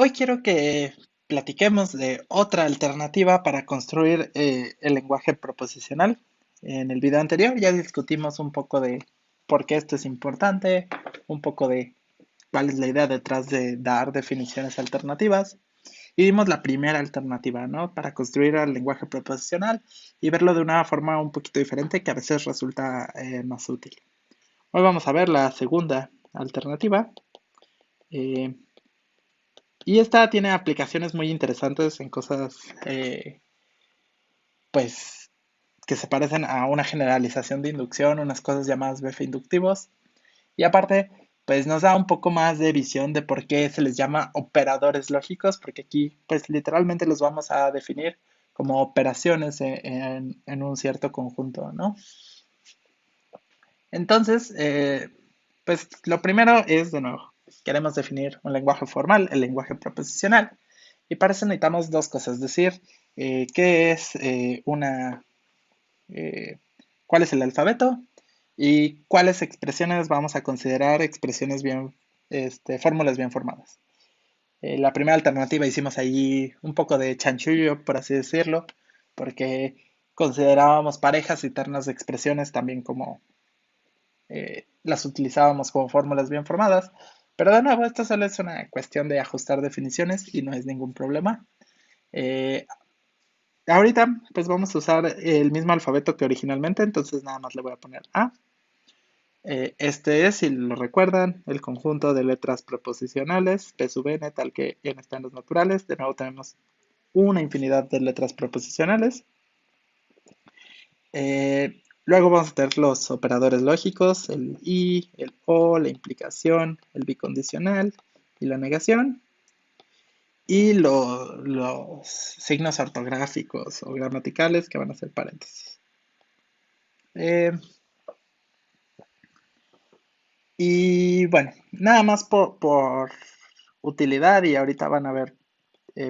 Hoy quiero que platiquemos de otra alternativa para construir el lenguaje proposicional. En el video anterior ya discutimos un poco de por qué esto es importante, un poco de cuál es la idea detrás de dar definiciones alternativas y vimos la primera alternativa, ¿no? Para construir el lenguaje proposicional y verlo de una forma un poquito diferente que a veces resulta más útil. Hoy vamos a ver la segunda alternativa. eh, Y esta tiene aplicaciones muy interesantes en cosas, pues, que se parecen a una generalización de inducción, unas cosas llamadas BF inductivos. Y aparte, pues nos da un poco más de visión de por qué se les llama operadores lógicos, porque aquí, pues, literalmente los vamos a definir como operaciones en un cierto conjunto, ¿no? Entonces, pues, lo primero es, de nuevo, queremos definir un lenguaje formal, el lenguaje proposicional. Y para eso necesitamos dos cosas, es decir, qué es eh, cuál es el alfabeto y cuáles expresiones vamos a considerar expresiones bien, fórmulas bien formadas. La primera alternativa hicimos ahí un poco de chanchullo, por así decirlo, porque considerábamos parejas y ternas de expresiones también como las utilizábamos como fórmulas bien formadas. Pero de nuevo, esto solo es una cuestión de ajustar definiciones y no es ningún problema. Eh, Ahorita, pues vamos a usar el mismo alfabeto que originalmente, entonces nada más le voy a poner A. Este es, si lo recuerdan, el conjunto de letras preposicionales, P sub n, tal que n está en los naturales. De nuevo tenemos una infinidad de letras preposicionales. Luego vamos a tener los operadores lógicos, el y, el o, la implicación, el bicondicional y la negación. Y los signos ortográficos o gramaticales que van a ser paréntesis. Eh, y bueno, nada más por utilidad y ahorita van a ver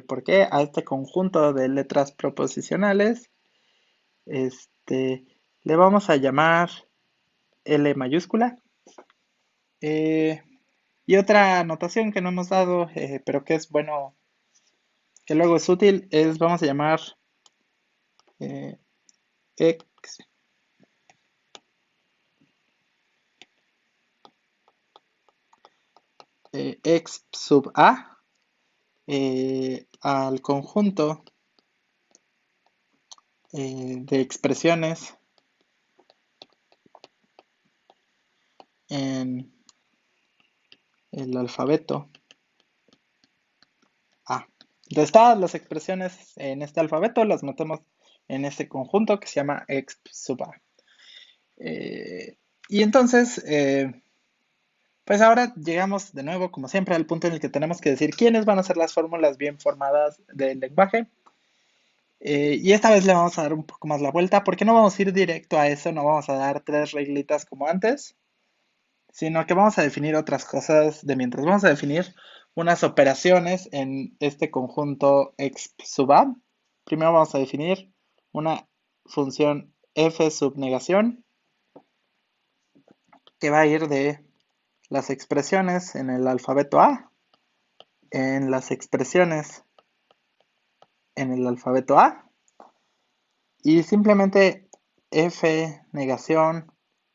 por qué a este conjunto de letras proposicionales este, le vamos a llamar L mayúscula. Eh, y otra anotación que no hemos dado, pero que es bueno, que luego es útil, es vamos a llamar eh, x, x sub a al conjunto de expresiones en el alfabeto A. Entonces todas las expresiones en este alfabeto las metemos en este conjunto que se llama x sub a. Y entonces, pues ahora llegamos de nuevo, como siempre, al punto en el que tenemos que decir quiénes van a ser las fórmulas bien formadas del lenguaje. Y esta vez le vamos a dar un poco más la vuelta, porque no vamos a ir directo a eso, no vamos a dar tres reglitas como antes, sino que vamos a definir otras cosas de mientras. Vamos a definir unas operaciones en este conjunto x sub a. Primero vamos a definir una función f sub negación que va a ir de las expresiones en el alfabeto A, en las expresiones en el alfabeto A, y simplemente f negación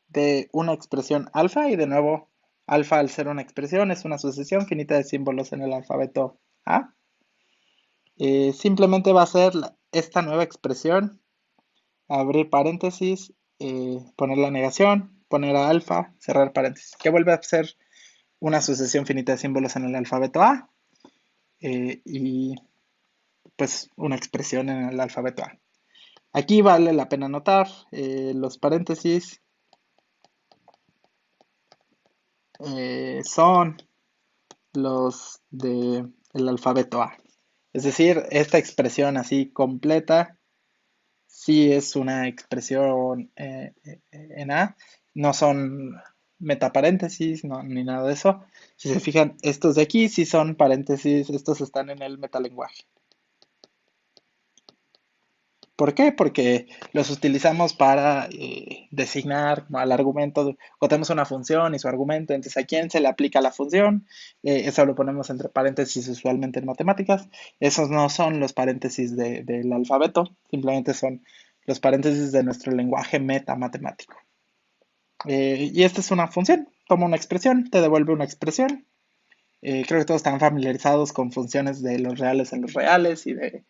de una expresión alfa, y de nuevo, alfa al ser una expresión es una sucesión finita de símbolos en el alfabeto A. Simplemente va a ser esta nueva expresión, abrir paréntesis, poner la negación, poner a alfa, cerrar paréntesis, que vuelve a ser una sucesión finita de símbolos en el alfabeto A y pues una expresión en el alfabeto A. Aquí vale la pena notar los paréntesis son los del alfabeto A. Es decir, esta expresión así completa sí es una expresión en A, no son metaparéntesis no, ni nada de eso. Si se fijan, estos de aquí sí son paréntesis, estos están en el metalenguaje. ¿Por qué? Porque los utilizamos para designar al argumento, o tenemos una función y su argumento, entonces a quién se le aplica la función, eso lo ponemos entre paréntesis usualmente en matemáticas. Esos no son los paréntesis del alfabeto, simplemente son los paréntesis de nuestro lenguaje metamatemático. Y esta es una función, toma una expresión, te devuelve una expresión. Creo que todos están familiarizados con funciones de los reales en los reales y de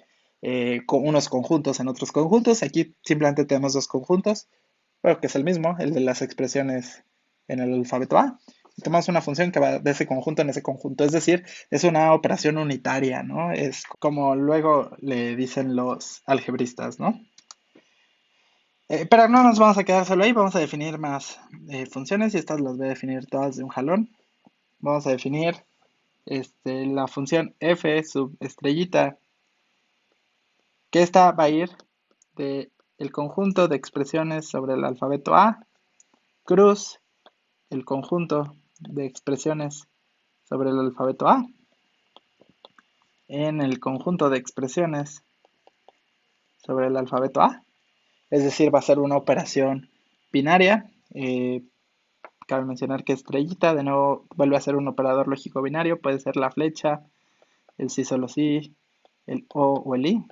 con unos conjuntos en otros conjuntos. Aquí simplemente tenemos dos conjuntos, pero que es el mismo, el de las expresiones en el alfabeto A. Y tomamos una función que va de ese conjunto en ese conjunto, es decir, es una operación unitaria, ¿no? Es como luego le dicen los algebristas, ¿no? Pero no nos vamos a quedar solo ahí, vamos a definir más funciones y estas las voy a definir todas de un jalón. Vamos a definir la función f sub estrellita, que esta va a ir de el conjunto de expresiones sobre el alfabeto A, cruz el conjunto de expresiones sobre el alfabeto A, en el conjunto de expresiones sobre el alfabeto A, es decir, va a ser una operación binaria. Cabe mencionar que estrellita, de nuevo, vuelve a ser un operador lógico binario, puede ser la flecha, el sí solo sí, el o el i.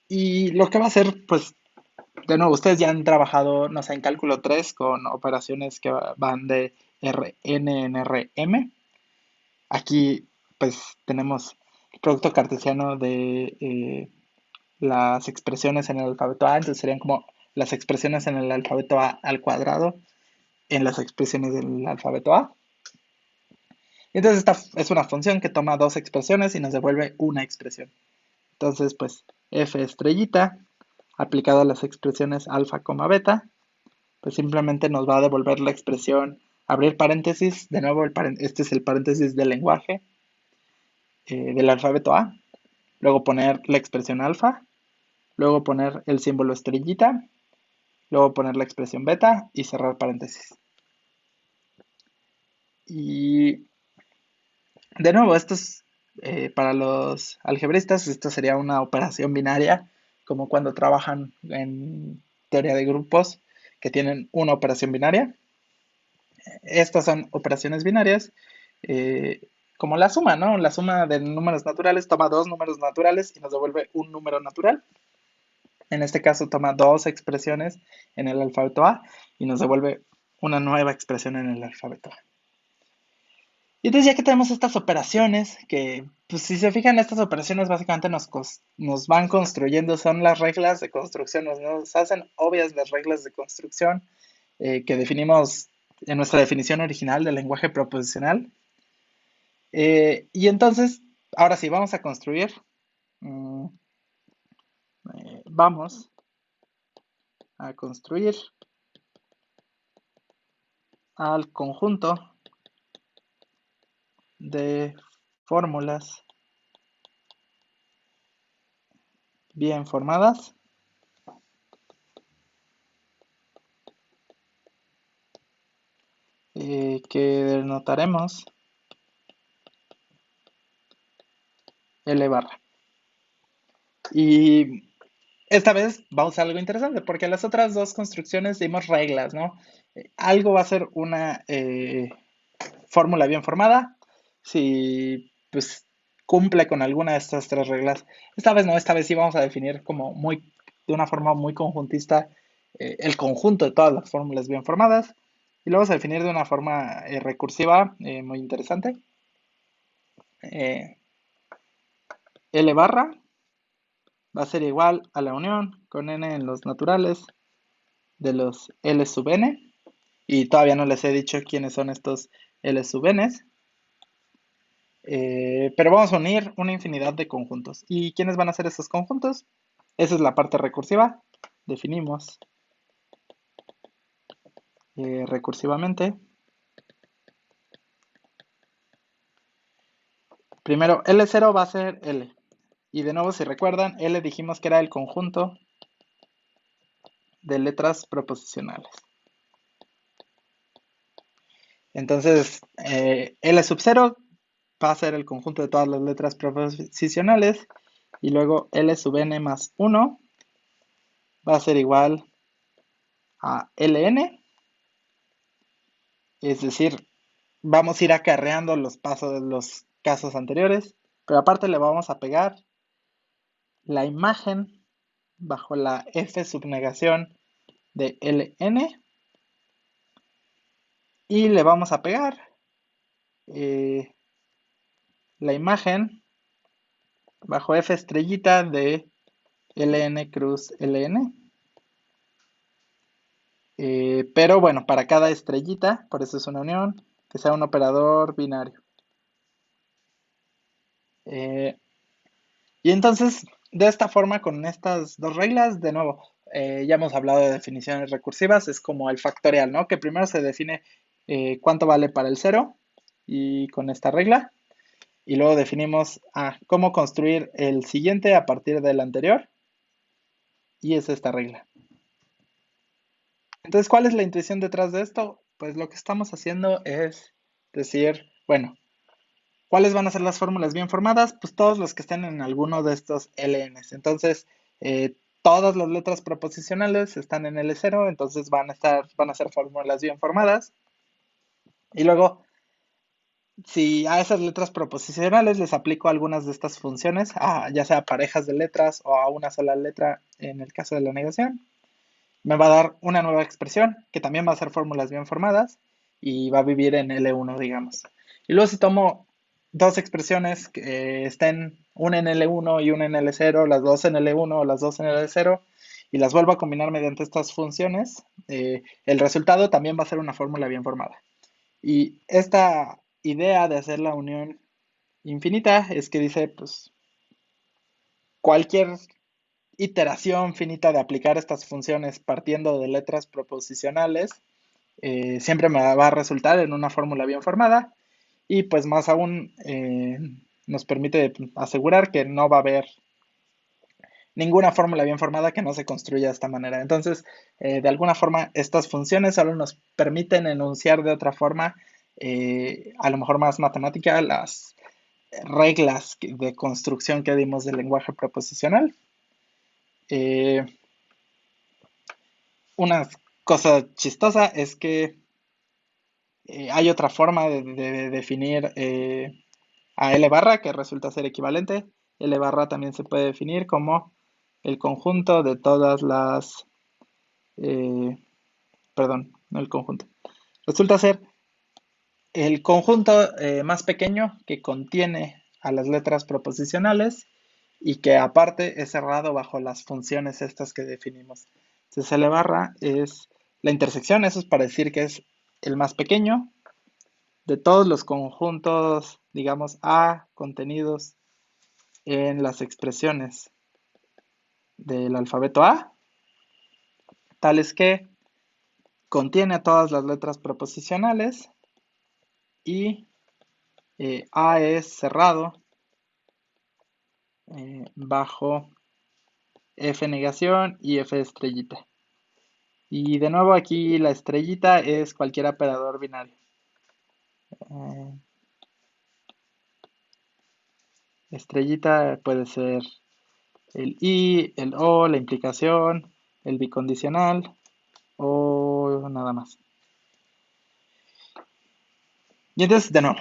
Y lo que va a hacer, pues, de nuevo, ustedes ya han trabajado, no sé, en cálculo 3 con operaciones que van de Rn en Rm. Aquí, pues, tenemos el producto cartesiano de las expresiones en el alfabeto A, entonces serían como las expresiones en el alfabeto A al cuadrado en las expresiones del alfabeto A. Entonces esta es una función que toma dos expresiones y nos devuelve una expresión. Entonces, pues, f estrellita aplicado a las expresiones alfa, beta, pues simplemente nos va a devolver la expresión, abrir paréntesis, de nuevo este es el paréntesis del lenguaje del alfabeto A, luego poner la expresión alfa, luego poner el símbolo estrellita, luego poner la expresión beta y cerrar paréntesis. Y de nuevo, esto es para los algebristas, esto sería una operación binaria, como cuando trabajan en teoría de grupos que tienen una operación binaria. Estas son operaciones binarias, como la suma, ¿no? La suma de números naturales toma dos números naturales y nos devuelve un número natural. En este caso toma dos expresiones en el alfabeto A y nos devuelve una nueva expresión en el alfabeto A. Y entonces ya que tenemos estas operaciones, que pues si se fijan, estas operaciones básicamente nos van construyendo, son las reglas de construcción, nos hacen obvias las reglas de construcción que definimos en nuestra definición original del lenguaje proposicional. Y entonces, ahora sí, vamos a construir, mm, vamos a construir al conjunto de fórmulas bien formadas que denotaremos L barra. Y esta vez vamos a algo interesante, porque en las otras dos construcciones dimos reglas, ¿no? Algo va a ser una fórmula bien formada si pues cumple con alguna de estas tres reglas. Esta vez no, esta vez sí vamos a definir como de una forma muy conjuntista el conjunto de todas las fórmulas bien formadas y lo vamos a definir de una forma recursiva muy interesante. Eh, L barra va a ser igual a la unión con n en los naturales de los L sub n. Y todavía no les he dicho quiénes son estos L sub n. Pero vamos a unir una infinidad de conjuntos. ¿Y quiénes van a ser esos conjuntos? Esa es la parte recursiva. Definimos recursivamente. Primero, L0 va a ser L. Y de nuevo, si recuerdan, L dijimos que era el conjunto de letras proposicionales. Entonces, L sub 0 va a ser el conjunto de todas las letras proposicionales y luego L sub n más 1 va a ser igual a Ln, es decir, vamos a ir acarreando los pasos de los casos anteriores, pero aparte le vamos a pegar la imagen bajo la F subnegación de Ln y le vamos a pegar eh, la imagen bajo F estrellita de Ln cruz Ln. Pero bueno, para cada estrellita, por eso es una unión, que sea un operador binario. Eh, y entonces, de esta forma, con estas dos reglas, de nuevo, ya hemos hablado de definiciones recursivas, es como el factorial, ¿no? Que primero se define cuánto vale para el cero, y con esta regla, y luego definimos cómo construir el siguiente a partir del anterior, y es esta regla. Entonces, ¿cuál es la intuición detrás de esto? Pues lo que estamos haciendo es decir, bueno, ¿cuáles van a ser las fórmulas bien formadas? Pues todos los que estén en alguno de estos LNs. Entonces, todas las letras proposicionales están en L0, entonces van a ser fórmulas bien formadas. Y luego, si a esas letras proposicionales les aplico algunas de estas funciones, ya sea parejas de letras o a una sola letra en el caso de la negación, me va a dar una nueva expresión que también va a ser fórmulas bien formadas y va a vivir en L1, digamos. Y luego si tomo dos expresiones que estén una en L1 y una en L0, las dos en L1 o las dos en L0, y las vuelvo a combinar mediante estas funciones, el resultado también va a ser una fórmula bien formada. Y esta idea de hacer la unión infinita es que dice, pues, cualquier iteración finita de aplicar estas funciones partiendo de letras proposicionales siempre me va a resultar en una fórmula bien formada y pues más aún nos permite asegurar que no va a haber ninguna fórmula bien formada que no se construya de esta manera. Entonces, de alguna forma, estas funciones solo nos permiten enunciar de otra forma, a lo mejor más matemática, las reglas de construcción que dimos del lenguaje proposicional. Eh, una cosa chistosa es que hay otra forma de definir a L barra que resulta ser equivalente. L barra también se puede definir como el conjunto de todas las... perdón, no el conjunto. Resulta ser el conjunto más pequeño que contiene a las letras proposicionales y que aparte es cerrado bajo las funciones estas que definimos. Entonces L barra es la intersección, eso es para decir que es el más pequeño de todos los conjuntos, digamos, A contenidos en las expresiones del alfabeto A, tales que contiene todas las letras proposicionales y A es cerrado bajo F negación y F estrellita. Y de nuevo aquí la estrellita es cualquier operador binario. Eh, estrellita puede ser el I, el O, la implicación, el bicondicional o nada más. Y entonces, de nuevo,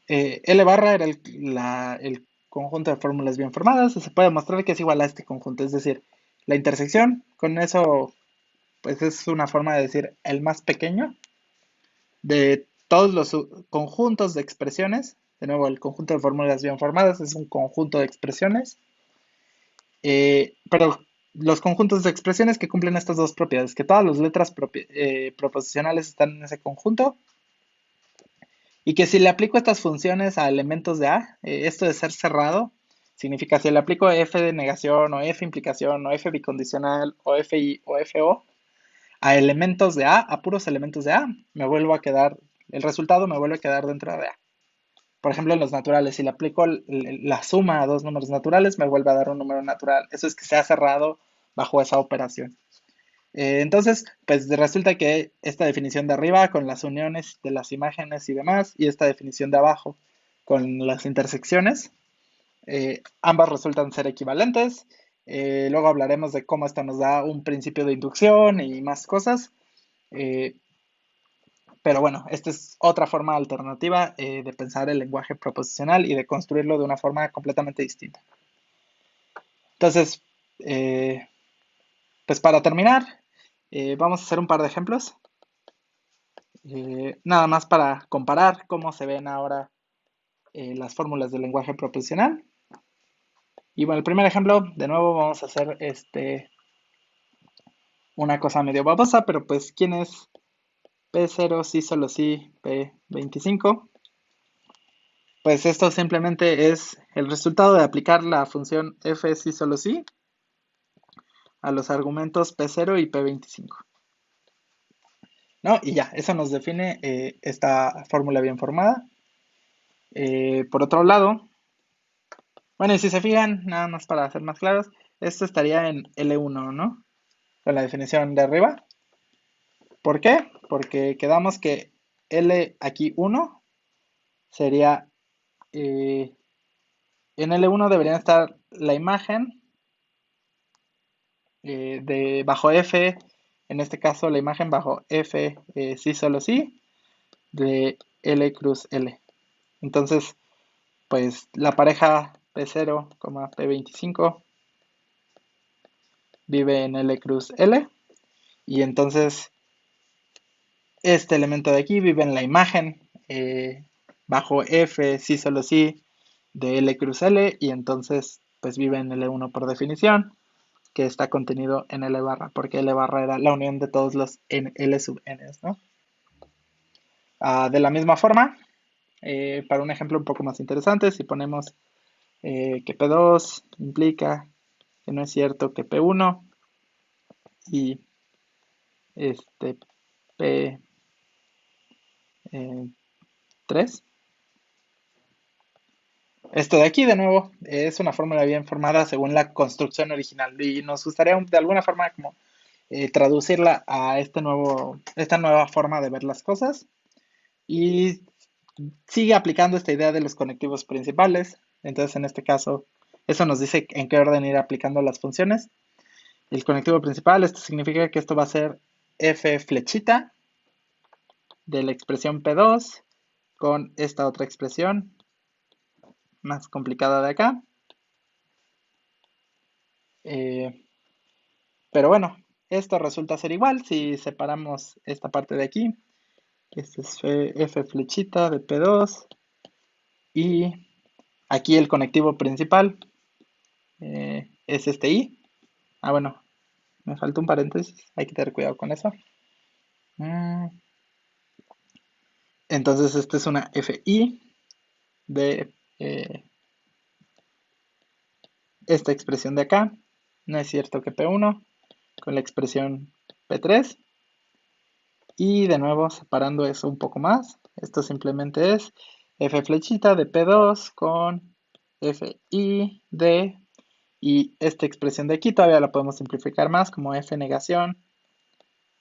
L barra era el conjunto de fórmulas bien formadas y se puede mostrar que es igual a este conjunto, es decir, la intersección, con eso, pues es una forma de decir el más pequeño de todos los conjuntos de expresiones. De nuevo, el conjunto de fórmulas bien formadas es un conjunto de expresiones, pero los conjuntos de expresiones que cumplen estas dos propiedades, que todas las letras proposicionales están en ese conjunto y que si le aplico estas funciones a elementos de A, esto de ser cerrado, significa si le aplico f de negación o f implicación o f bicondicional o fi o fo a elementos de A, puros elementos de A, me vuelvo a quedar, el resultado me vuelve a quedar dentro de A. Por ejemplo, en los naturales, si le aplico la suma a dos números naturales, me vuelve a dar un número natural. Eso es que se ha cerrado bajo esa operación. Entonces, pues resulta que esta definición de arriba con las uniones de las imágenes y demás, y esta definición de abajo con las intersecciones, Ambas resultan ser equivalentes. Luego hablaremos de cómo esto nos da un principio de inducción y más cosas. Eh, pero bueno, esta es otra forma alternativa de pensar el lenguaje proposicional y de construirlo de una forma completamente distinta. Entonces, eh, pues para terminar, vamos a hacer un par de ejemplos. Nada más para comparar cómo se ven ahora las fórmulas del lenguaje proposicional. Y bueno, el primer ejemplo, de nuevo vamos a hacer una cosa medio babosa, pero pues, ¿quién es P0 sí solo sí P25? Pues esto simplemente es el resultado de aplicar la función f sí solo sí a los argumentos P0 y P25. ¿No? Y ya, eso nos define esta fórmula bien formada. Por otro lado, bueno, y si se fijan, nada más para ser más claros, esto estaría en L1, ¿no? Con la definición de arriba. ¿Por qué? Porque quedamos que L aquí 1 sería, en L1 debería estar la imagen de bajo F, en este caso la imagen bajo F sí solo sí, de L cruz L. Entonces, pues la pareja P0, P25 vive en L cruz L y entonces este elemento de aquí vive en la imagen bajo F sí solo sí de L cruz L y entonces pues vive en L1 por definición, que está contenido en L barra, porque L barra era la unión de todos los L sub n, ¿no? De la misma forma, para un ejemplo un poco más interesante, si ponemos que P2 implica que no es cierto que P1 y este P3. Esto de aquí, de nuevo, es una fórmula bien formada según la construcción original y nos gustaría de alguna forma como traducirla a esta nueva forma de ver las cosas y sigue aplicando esta idea de los conectivos principales. Entonces, en este caso, eso nos dice en qué orden ir aplicando las funciones. El conectivo principal, esto significa que esto va a ser f flechita de la expresión P2 con esta otra expresión más complicada de acá. Eh, pero bueno, esto resulta ser igual si separamos esta parte de aquí. Este es f flechita de P2 y aquí el conectivo principal es este I. Bueno, me falta un paréntesis, hay que tener cuidado con eso. Entonces esta es una FI de esta expresión de acá. No es cierto que P1 con la expresión P3. Y de nuevo separando eso un poco más, esto simplemente es F flechita de P2 con FI de, y esta expresión de aquí todavía la podemos simplificar más como F negación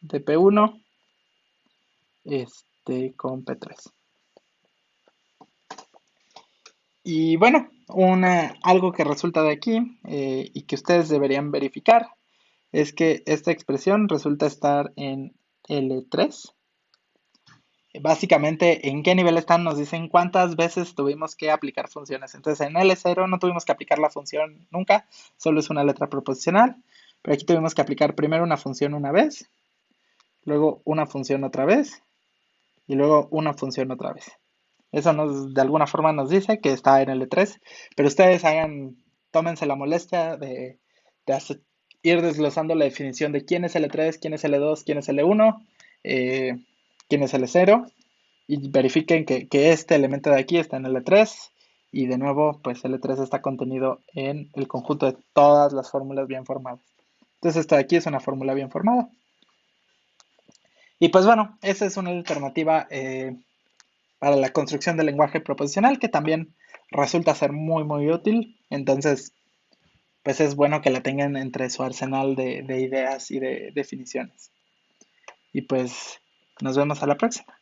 de P1 con P3. Y bueno, algo que resulta de aquí y que ustedes deberían verificar es que esta expresión resulta estar en L3. Básicamente, ¿en qué nivel están? Nos dicen cuántas veces tuvimos que aplicar funciones. Entonces, en L0 no tuvimos que aplicar la función nunca, solo es una letra proposicional. Pero aquí tuvimos que aplicar primero una función una vez, luego una función otra vez y luego una función otra vez. Eso de alguna forma nos dice que está en L3, pero ustedes tómense la molestia de ir desglosando la definición de quién es L3, quién es L2, quién es L1, quién es L0 y verifiquen que este elemento de aquí está en L3 y de nuevo pues L3 está contenido en el conjunto de todas las fórmulas bien formadas. Entonces esto de aquí es una fórmula bien formada. Y pues bueno, esa es una alternativa para la construcción del lenguaje proposicional que también resulta ser muy muy útil. Entonces pues es bueno que la tengan entre su arsenal de ideas y de definiciones. Y pues nos vemos a la próxima.